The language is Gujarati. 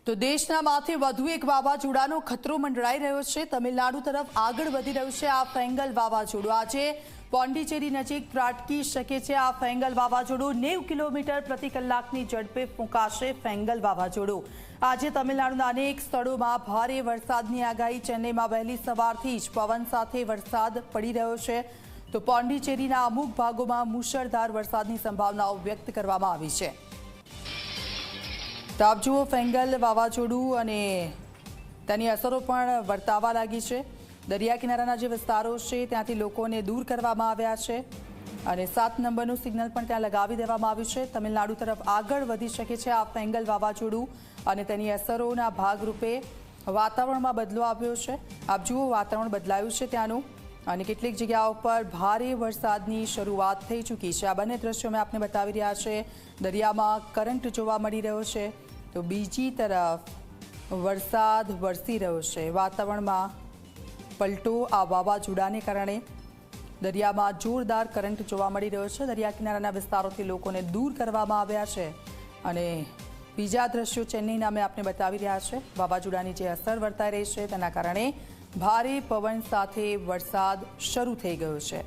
તો દેશના માથે વધુ એક વાવાઝોડાનો ખતરો મંડળાઈ રહ્યો છે। તમિલનાડુ તરફ આગળ વધી રહ્યું છે આ ફેંગલ વાવાઝોડું। આજે પોંડિચેરી નજીક ત્રાટકી શકે છે આ ફેંગલ વાવાઝોડું। 90 કિલોમીટર પ્રતિ કલાકની ઝડપે ફૂંકાશે ફેંગલ વાવાઝોડું। આજે તમિલનાડુના અનેક સ્થળોમાં ભારે વરસાદની આગાહી। ચેન્નઈમાં વહેલી સવારથી જ પવન સાથે વરસાદ પડી રહ્યો છે, તો પોંડિચેરીના અમુક ભાગોમાં મુશળધાર વરસાદની સંભાવનાઓ વ્યક્ત કરવામાં આવી છે। તો આપ જુઓ, ફેંગલ વાવાઝોડું અને તેની અસરો પણ વર્તાવા લાગી છે। દરિયા કિનારાના જે વિસ્તારો છે ત્યાંથી લોકોને દૂર કરવામાં આવ્યા છે અને 7 નંબરનું સિગ્નલ પણ ત્યાં લગાવી દેવામાં આવ્યું છે। તમિલનાડુ તરફ આગળ વધી શકે છે આ ફેંગલ વાવાઝોડું અને તેની અસરોના ભાગરૂપે વાતાવરણમાં બદલો આવ્યો છે। આપ જુઓ, વાતાવરણ બદલાયું છે ત્યાંનું અને કેટલીક જગ્યાઓ પર ભારે વરસાદની શરૂઆત થઈ ચૂકી છે। આ બંને દ્રશ્યો મેં આપને બતાવી રહ્યા છે। દરિયામાં કરંટ જોવા મળી રહ્યો છે, તો બીજી તરફ વરસાદ વરસી રહ્યો છે। વાતાવરણમાં પલટો આ વાવાઝોડાને કારણે દરિયામાં જોરદાર કરંટ જોવા મળી રહ્યો છે। દરિયા કિનારાના વિસ્તારોથી લોકોને દૂર કરવામાં આવ્યા છે અને બીજા દ્રશ્યો ચેન્નઈના મેં આપને બતાવી રહ્યા છે। વાવાઝોડાની જે અસર વર્તાઈ રહી છે તેના કારણે ભારે પવન સાથે વરસાદ શરૂ થઈ ગયો છે।